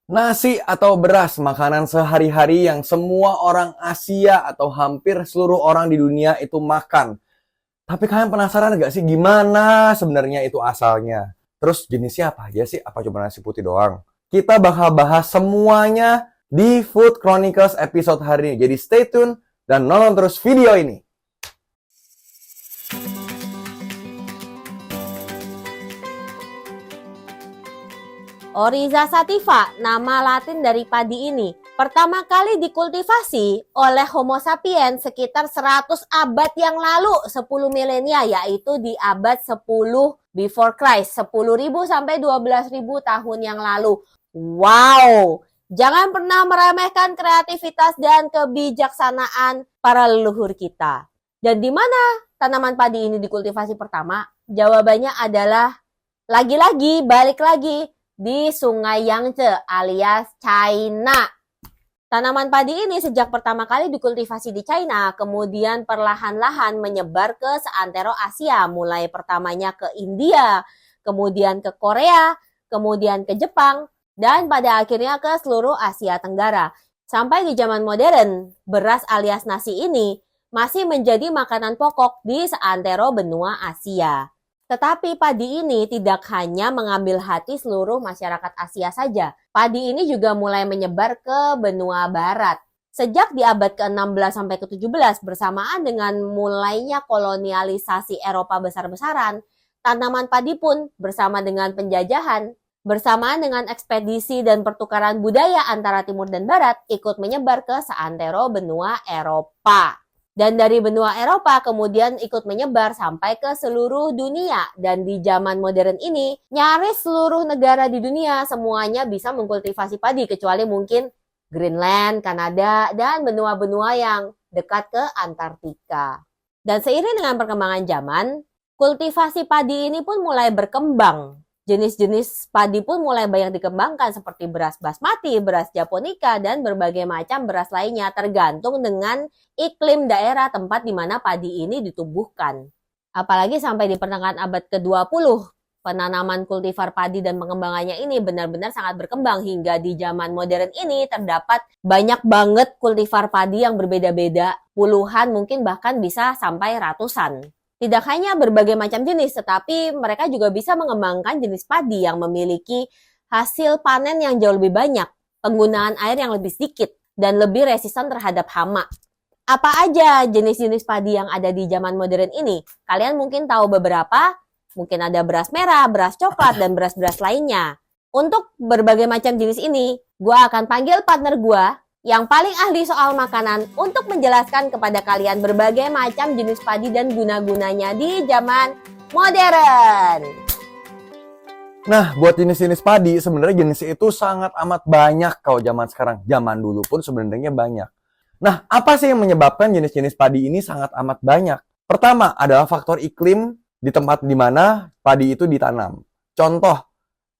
Nasi atau beras, makanan sehari-hari yang semua orang Asia atau hampir seluruh orang di dunia itu makan. Tapi kalian penasaran nggak sih gimana sebenarnya itu asalnya? Terus jenisnya apa aja sih? Apa cuma nasi putih doang? Kita bakal bahas semuanya di Food Chronicles episode hari ini. Jadi stay tune dan nonton terus video ini. Oryza sativa, nama latin dari padi ini, pertama kali dikultivasi oleh Homo sapiens sekitar 100 abad yang lalu, 10 milenia, yaitu di abad 10 before Christ, 10.000 sampai 12.000 tahun yang lalu. Wow! Jangan pernah meremehkan kreativitas dan kebijaksanaan para leluhur kita. Dan di mana tanaman padi ini dikultivasi pertama? Jawabannya adalah lagi-lagi, balik lagi, di Sungai Yangtze alias China. Tanaman padi ini sejak pertama kali dikultivasi di China, kemudian perlahan-lahan menyebar ke seantero Asia, mulai pertamanya ke India, kemudian ke Korea, kemudian ke Jepang, dan pada akhirnya ke seluruh Asia Tenggara. Sampai di zaman modern, beras alias nasi ini masih menjadi makanan pokok di seantero benua Asia. Tetapi padi ini tidak hanya mengambil hati seluruh masyarakat Asia saja. Padi ini juga mulai menyebar ke benua barat. Sejak di abad ke-16 sampai ke-17 bersamaan dengan mulainya kolonialisasi Eropa besar-besaran, tanaman padi pun bersama dengan penjajahan, bersamaan dengan ekspedisi dan pertukaran budaya antara timur dan barat ikut menyebar ke seantero benua Eropa. Dan dari benua Eropa kemudian ikut menyebar sampai ke seluruh dunia. Dan di zaman modern ini, nyaris seluruh negara di dunia semuanya bisa mengkultivasi padi, kecuali mungkin Greenland, Kanada, dan benua-benua yang dekat ke Antartika. Dan seiring dengan perkembangan zaman, kultivasi padi ini pun mulai berkembang. Jenis-jenis padi pun mulai banyak dikembangkan seperti beras basmati, beras japonica, dan berbagai macam beras lainnya tergantung dengan iklim daerah tempat di mana padi ini ditumbuhkan. Apalagi sampai di pertengahan abad ke-20, penanaman kultivar padi dan pengembangannya ini benar-benar sangat berkembang hingga di zaman modern ini terdapat banyak banget kultivar padi yang berbeda-beda, puluhan mungkin bahkan bisa sampai ratusan. Tidak hanya berbagai macam jenis, tetapi mereka juga bisa mengembangkan jenis padi yang memiliki hasil panen yang jauh lebih banyak, penggunaan air yang lebih sedikit, dan lebih resisten terhadap hama. Apa aja jenis-jenis padi yang ada di zaman modern ini? Kalian mungkin tahu beberapa, mungkin ada beras merah, beras coklat, dan beras-beras lainnya. Untuk berbagai macam jenis ini, gue akan panggil partner gue yang paling ahli soal makanan untuk menjelaskan kepada kalian berbagai macam jenis padi dan guna-gunanya di zaman modern. Nah, buat jenis-jenis padi, sebenarnya jenis itu sangat amat banyak kalau zaman sekarang. Zaman dulu pun sebenarnya banyak. Nah, apa sih yang menyebabkan jenis-jenis padi ini sangat amat banyak? Pertama adalah faktor iklim di tempat di mana padi itu ditanam. Contoh,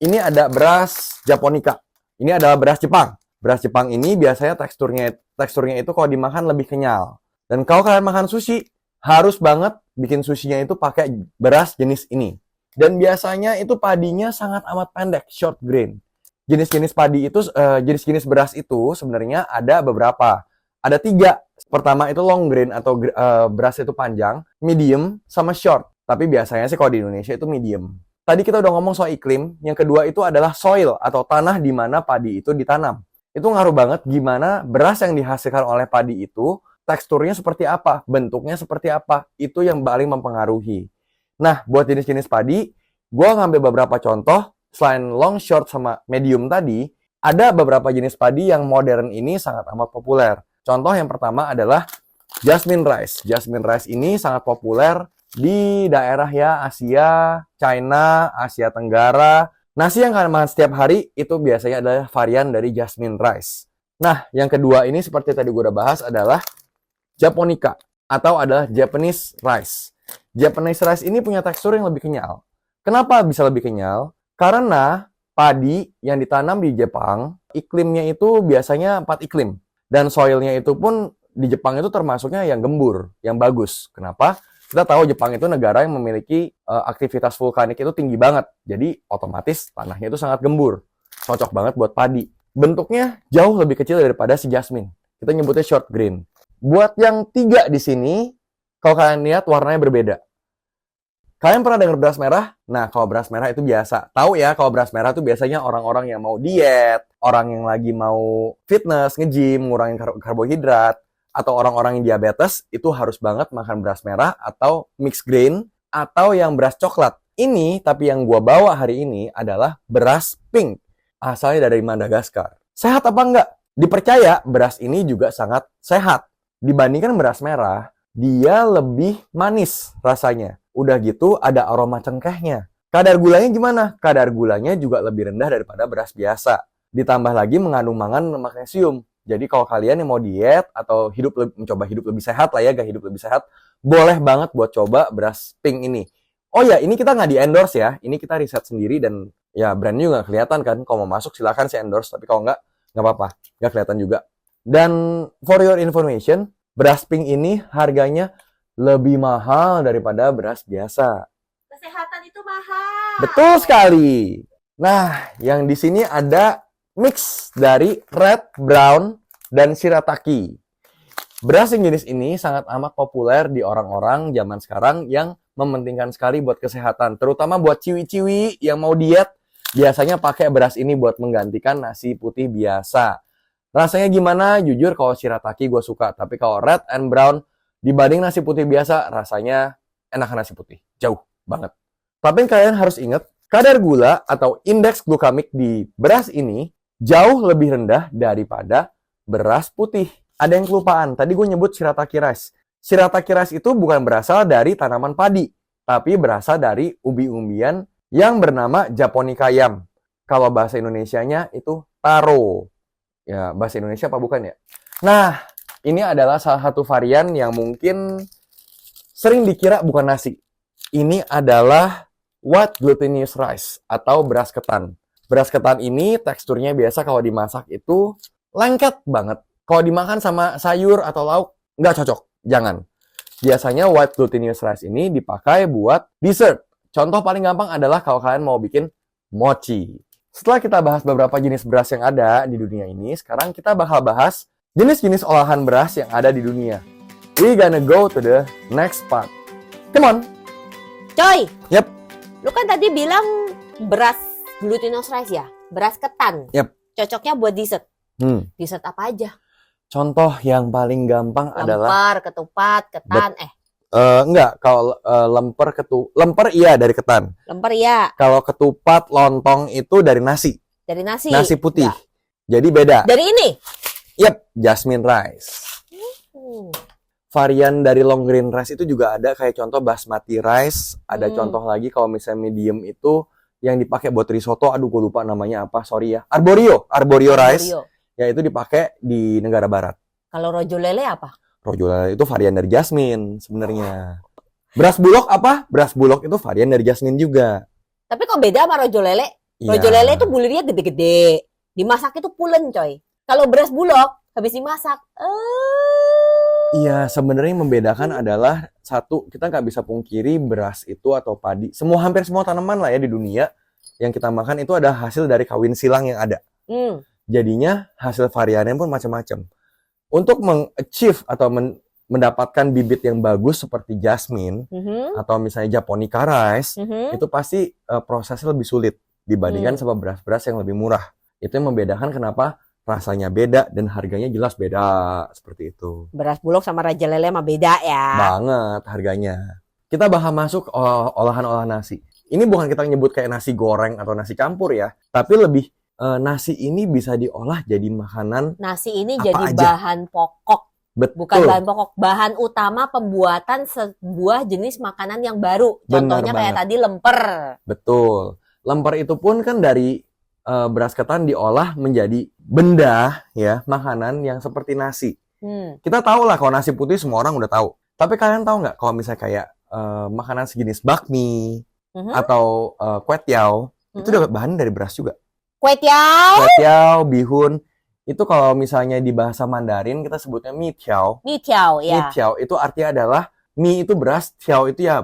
ini ada beras japonica. Ini adalah beras Jepang. Beras Jepang ini biasanya teksturnya itu kalau dimakan lebih kenyal. Dan kalau kalian makan sushi, harus banget bikin sushinya itu pakai beras jenis ini. Dan biasanya itu padinya sangat amat pendek, short grain. Jenis-jenis padi itu, jenis-jenis beras itu sebenarnya ada beberapa. Ada 3. Pertama itu long grain atau beras itu panjang, medium, sama short. Tapi biasanya sih kalau di Indonesia itu medium. Tadi kita udah ngomong soal iklim. Yang kedua itu adalah soil atau tanah di mana padi itu ditanam. Itu ngaruh banget gimana beras yang dihasilkan oleh padi itu, teksturnya seperti apa, bentuknya seperti apa, itu yang paling mempengaruhi. Nah, buat jenis-jenis padi, gue ngambil beberapa contoh, selain long, short, sama medium tadi, ada beberapa jenis padi yang modern ini sangat amat populer. Contoh yang pertama adalah jasmine rice. Jasmine rice ini sangat populer di daerah ya Asia, China, Asia Tenggara. Nasi yang kalian makan setiap hari itu biasanya adalah varian dari jasmine rice. Nah, yang kedua ini seperti tadi gue udah bahas adalah japonica atau adalah Japanese rice. Japanese rice ini punya tekstur yang lebih kenyal. Kenapa bisa lebih kenyal? Karena padi yang ditanam di Jepang, iklimnya itu biasanya 4 iklim. Dan soilnya itu pun di Jepang itu termasuknya yang gembur, yang bagus. Kenapa? Kita tahu Jepang itu negara yang memiliki aktivitas vulkanik itu tinggi banget. Jadi otomatis tanahnya itu sangat gembur. Cocok banget buat padi. bentuknya jauh lebih kecil daripada si jasmine. Kita nyebutnya short grain. Buat yang 3 di sini, kalau kalian lihat warnanya berbeda. Kalian pernah dengar beras merah? Nah, kalau beras merah itu biasa. Tahu ya, kalau beras merah itu biasanya orang-orang yang mau diet, orang yang lagi mau fitness, nge-gym, ngurangin karbohidrat, atau orang-orang yang diabetes, itu harus banget makan beras merah atau mixed grain, atau yang beras coklat. Ini, tapi yang gua bawa hari ini adalah beras pink. Asalnya dari Madagaskar. Sehat apa enggak? Dipercaya beras ini juga sangat sehat. Dibandingkan beras merah, dia lebih manis rasanya. Udah gitu ada aroma cengkehnya. Kadar gulanya gimana? Kadar gulanya juga lebih rendah daripada beras biasa. Ditambah lagi mengandung mangan dan magnesium. Jadi kalau kalian yang mau diet atau mencoba hidup lebih sehat lah ya, gak hidup lebih sehat, boleh banget buat coba beras pink ini. Oh ya, ini kita nggak di-endorse ya. Ini kita riset sendiri dan ya brandnya juga nggak kelihatan kan. Kalau mau masuk silakan sih endorse, tapi kalau nggak apa-apa. Nggak kelihatan juga. Dan for your information, beras pink ini harganya lebih mahal daripada beras biasa. Kesehatan itu mahal. Betul sekali. Nah, yang di sini ada mix dari red, brown, dan shirataki. Beras yang jenis ini sangat amat populer di orang-orang zaman sekarang yang mementingkan sekali buat kesehatan. Terutama buat ciwi-ciwi yang mau diet, biasanya pakai beras ini buat menggantikan nasi putih biasa. Rasanya gimana? Jujur kalau shirataki gue suka. Tapi kalau red and brown, dibanding nasi putih biasa, rasanya enakan nasi putih. Jauh banget. Tapi kalian harus ingat, kadar gula atau indeks glukamik di beras ini jauh lebih rendah daripada beras putih. Ada yang kelupaan. Tadi gue nyebut shirataki rice. Shirataki rice itu bukan berasal dari tanaman padi, tapi berasal dari umbi-umbian yang bernama Japonica yam. Kalau bahasa Indonesianya itu taro. Ya, bahasa Indonesia apa bukan ya? Nah, ini adalah salah satu varian yang mungkin sering dikira bukan nasi. Ini adalah white glutinous rice atau beras ketan. Beras ketan ini teksturnya biasa kalau dimasak itu lengket banget. Kalau dimakan sama sayur atau lauk, nggak cocok. Jangan. Biasanya white glutinous rice ini dipakai buat dessert. Contoh paling gampang adalah kalau kalian mau bikin mochi. Setelah kita bahas beberapa jenis beras yang ada di dunia ini, sekarang kita bakal bahas jenis-jenis olahan beras yang ada di dunia. We gonna go to the next part. Come on. Coy. Yep. Lu kan tadi bilang beras glutinous rice ya? Beras ketan. Yep. Cocoknya buat dessert. Dessert apa aja? Contoh yang paling gampang adalah lemper, ketupat, ketan. Enggak, kalau lemper iya dari ketan. Lemper ya. Kalau ketupat, lontong itu dari nasi. Dari nasi. Nasi putih. Ya. Jadi beda. Dari ini. Yep, jasmine rice. Varian dari long grain rice itu juga ada, kayak contoh basmati rice. Ada contoh lagi kalau misalnya medium itu yang dipakai buat risotto. Aduh, gue lupa namanya apa, sorry ya. Arborio rice. Ya itu dipakai di negara barat. Kalau rojo lele apa? Rojo lele itu varian dari jasmine sebenarnya. Beras bulog apa? Beras bulog itu varian dari jasmine juga. Tapi kok beda sama rojo lele? Ya. Rojo lele itu bulirnya gede-gede. Dimasak itu pulen, coy. Kalau beras bulog habis dimasak, Iya, sebenarnya yang membedakan adalah satu, kita nggak bisa pungkiri beras itu atau padi. Hampir semua tanaman lah ya di dunia yang kita makan itu ada hasil dari kawin silang yang ada. Jadinya hasil variannya pun macam-macam. Untuk meng-achieve atau mendapatkan bibit yang bagus seperti jasmine atau misalnya Japonica rice, itu pasti prosesnya lebih sulit dibandingkan sama beras-beras yang lebih murah. Itu yang membedakan kenapa rasanya beda dan harganya jelas beda, seperti itu. Beras bulog sama raja lele mah beda ya. Banget harganya. Kita bakal masuk olahan-olahan nasi. Ini bukan kita nyebut kayak nasi goreng atau nasi campur ya, tapi lebih nasi ini bisa diolah jadi makanan. Nasi ini apa jadi aja. bahan pokok. Betul. Bukan bahan pokok, bahan utama pembuatan sebuah jenis makanan yang baru. Contohnya kayak tadi lemper. Betul. Lemper itu pun kan dari beras ketan diolah menjadi benda ya, makanan yang seperti nasi. Kita tahu lah kalau nasi putih semua orang udah tahu. Tapi kalian tahu nggak kalau misalnya kayak makanan sejenis bakmi atau kue tiao itu udah bahan dari beras juga. Kue tiao? Kue tiao, bihun itu kalau misalnya di bahasa Mandarin kita sebutnya mie tiao. Mie tiao ya. Mie tiao itu artinya adalah mie itu beras, tiao itu ya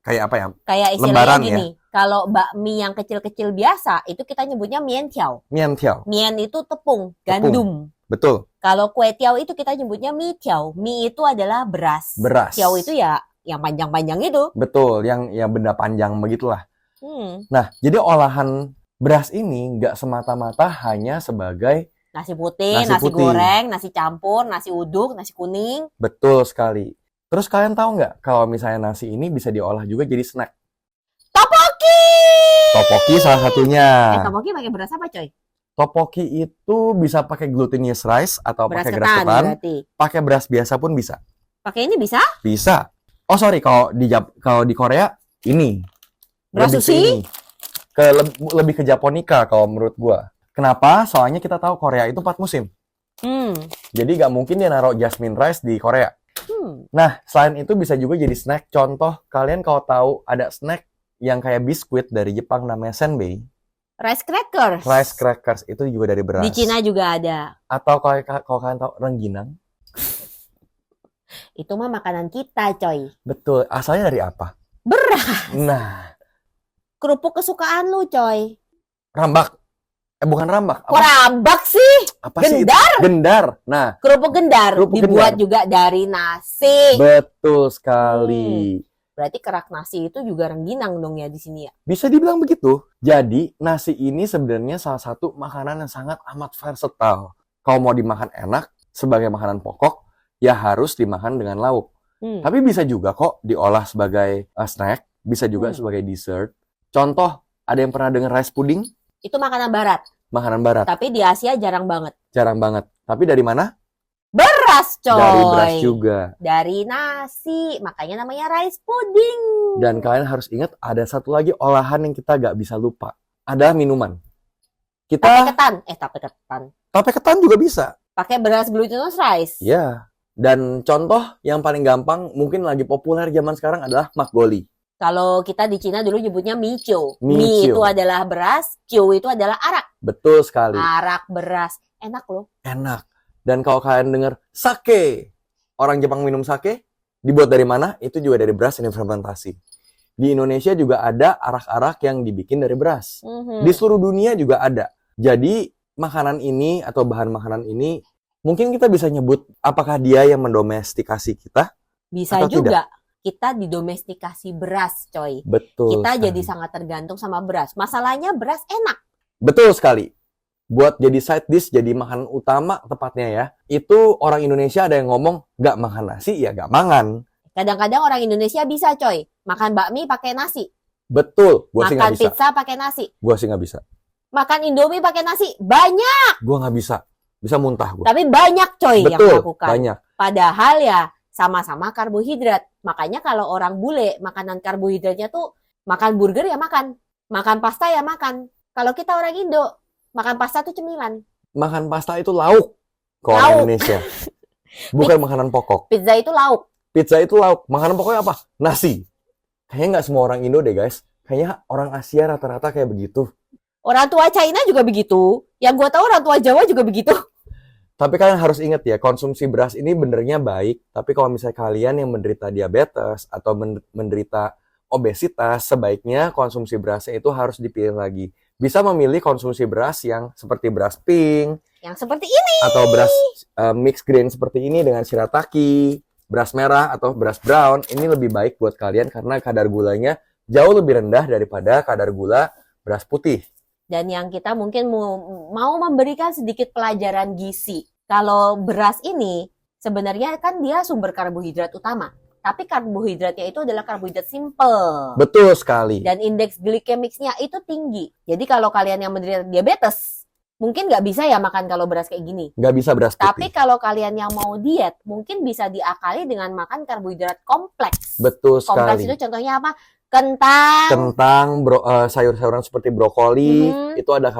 kayak apa ya? Kayak istilahnya lembaran gini. ya. Kalau bakmi yang kecil-kecil biasa, itu kita nyebutnya mientiao. Mientiao. Mien itu tepung, gandum. Betul. Kalau kue tiao itu kita nyebutnya mie tiao. Mie itu adalah beras. Beras. Tiao itu ya yang panjang-panjang itu. Betul, yang ya benda panjang begitulah. Hmm. Nah, jadi olahan beras ini nggak semata-mata hanya sebagai Nasi putih, Nasi nasi putih. goreng, nasi campur, nasi uduk, nasi kuning. betul sekali. Terus kalian tahu nggak kalau misalnya nasi ini bisa diolah juga jadi snack? Topoki! Topoki salah satunya. Topoki pakai beras apa coy? Topoki itu bisa pakai glutinous rice atau Beras pakai beras ketan ketan. berarti. Pakai beras biasa pun bisa. Pakai ini bisa? Bisa. Oh sorry, kalau di Korea ini Beras lebih ke sushi? ini. Lebih ke Japonica kalau menurut gua. Kenapa? Soalnya kita tahu Korea itu 4 musim. Hmm. Jadi nggak mungkin dia naruh jasmine rice di Korea. Nah, selain itu bisa juga jadi snack. Contoh, kalian kalau tahu ada snack yang kayak biskuit dari Jepang namanya senbei. Rice crackers. Rice crackers itu juga dari beras. Di Cina juga ada. Atau kalau kalian tahu rengginang. Itu mah makanan kita coy. Betul. Asalnya dari apa? Beras. Nah, Kerupuk kesukaan lu coy. rambak. Bukan rambak. Kok rambak sih? Apa sih itu? Gendar. Gendar. Nah, Kerupuk gendar. Kerupuk Dibuat gendar. juga dari nasi. betul sekali. Berarti kerak nasi itu juga rengginang dong ya di sini ya. Bisa dibilang begitu. Jadi, nasi ini sebenarnya salah satu makanan yang sangat amat versatile. Kalau mau dimakan enak, sebagai makanan pokok, ya harus dimakan dengan lauk. Tapi bisa juga kok diolah sebagai snack, bisa juga sebagai dessert. Contoh, ada yang pernah dengar rice pudding? Itu makanan barat. Makanan barat. Tapi di Asia jarang banget. Jarang banget. Tapi dari mana? Beras coy. Dari beras juga. Dari nasi. Makanya namanya rice pudding. Dan kalian harus ingat, ada satu lagi olahan yang kita gak bisa lupa. Ada minuman. Tape Kita, ketan. Tape ketan. tape ketan juga bisa. Pakai beras glutinous rice. Ya. Dan contoh yang paling gampang, mungkin lagi populer zaman sekarang adalah makgeolli. Kalau kita di Cina dulu nyebutnya micho. Micho. Mie itu adalah beras, kyo itu adalah arak. Betul sekali. Arak beras. Enak loh. Enak. Dan kalau kalian dengar sake, orang Jepang minum sake, dibuat dari mana? Itu juga dari beras yang difermentasi. Di Indonesia juga ada arak-arak yang dibikin dari beras. Di seluruh dunia juga ada. Jadi makanan ini atau bahan makanan ini mungkin kita bisa nyebut apakah dia yang mendomestikasi kita? Bisa Atau juga. Kita didomestikasi beras coy. Betul. Kita sekali. jadi sangat tergantung sama beras. Masalahnya beras enak. Betul sekali. Buat jadi side dish, jadi makanan utama tepatnya ya. Itu orang Indonesia ada yang ngomong, gak makan nasi, ya gak makan. Kadang-kadang orang Indonesia bisa coy. Makan bakmi pakai nasi. Betul, gue sih Makan gak bisa. pizza pakai nasi. Gue sih gak bisa. Makan Indomie pakai nasi. Banyak. Gue gak bisa. Bisa muntah gue. Tapi banyak coy yang Betul, melakukan. banyak. Padahal ya sama-sama karbohidrat. Makanya kalau orang bule, makanan karbohidratnya tuh makan burger ya makan. Makan pasta ya makan. Kalau kita orang Indo, makan pasta tuh cemilan. Makan pasta itu lauk. Kalau orang Lauk. Indonesia. Bukan makanan pokok. Pizza itu lauk. Pizza itu lauk. Makanan pokoknya apa? Nasi. Kayaknya nggak semua orang Indo deh guys. Kayaknya orang Asia rata-rata kayak begitu. Orang tua China juga begitu. Yang gue tahu orang tua Jawa juga begitu. Tapi kalian harus ingat ya, konsumsi beras ini benernya baik. Tapi kalau misalnya kalian yang menderita diabetes atau menderita obesitas, sebaiknya konsumsi berasnya itu harus dipilih lagi. Bisa memilih konsumsi beras yang seperti beras pink, Yang seperti ini. atau beras mixed grain seperti ini dengan shirataki, beras merah atau beras brown. Ini lebih baik buat kalian karena kadar gulanya jauh lebih rendah daripada kadar gula beras putih. Dan yang kita mungkin mau memberikan sedikit pelajaran gizi. Kalau beras ini sebenarnya kan dia sumber karbohidrat utama. Tapi karbohidratnya itu adalah karbohidrat simple. Betul sekali. Dan indeks glikemiknya itu tinggi. Jadi kalau kalian yang menderita diabetes, mungkin nggak bisa ya makan kalau beras kayak gini. Nggak bisa beras Tapi putih. kalau kalian yang mau diet, mungkin bisa diakali dengan makan karbohidrat kompleks. Betul Kompleks sekali. itu contohnya apa? Kentang. Kentang, sayur-sayuran seperti brokoli, Mhm. itu ada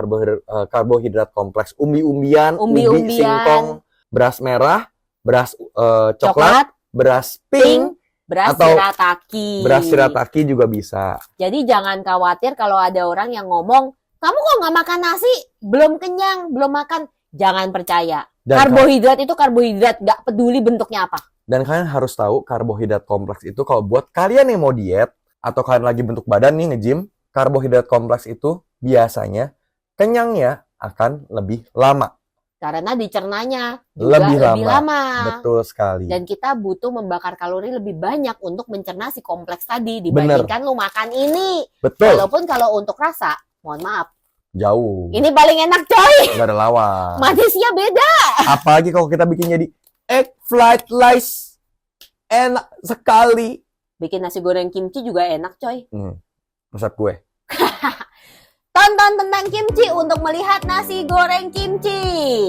karbohidrat kompleks. Umbi-umbian, ubi, Umbi-umbian. singkong, beras merah, beras coklat, Coklat, beras pink, pink, beras atau shirataki. beras shirataki juga bisa. Jadi jangan khawatir kalau ada orang yang ngomong, kamu kok nggak makan nasi? Belum kenyang, belum makan. Jangan percaya. Dan, Karbohidrat itu karbohidrat, nggak peduli bentuknya apa. dan kalian harus tahu karbohidrat kompleks itu kalau buat kalian yang mau diet, atau kalian lagi bentuk badan nih nge-gym, karbohidrat kompleks itu biasanya kenyangnya akan lebih lama. Karena dicernanya juga Lebih lebih lama. lama. Betul sekali. Dan kita butuh membakar kalori lebih banyak untuk mencerna si kompleks tadi dibandingkan lu makan ini. Betul. Walaupun kalau untuk rasa, mohon maaf, Jauh. ini paling enak coy. Nggak ada lawan. Manisnya beda. Apalagi kalau kita bikin jadi egg fried rice. Enak sekali. Bikin nasi goreng kimchi juga enak coy. Resep gue. Tonton tentang kimchi untuk melihat nasi goreng kimchi.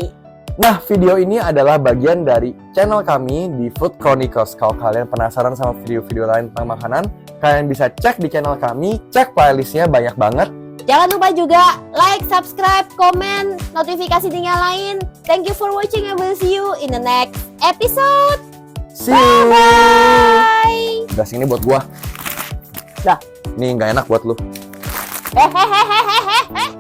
Nah, video ini adalah bagian dari channel kami di Food Chronicles. Kalau kalian penasaran sama video-video lain tentang makanan, kalian bisa cek di channel kami, cek playlistnya banyak banget. Jangan lupa juga like, subscribe, komen, notifikasi dinyalain. Thank you for watching and we'll see you in the next episode. See you! Bye! Gas ini buat gua. Dah. Nih, nggak enak buat lu. Hehehehehehe.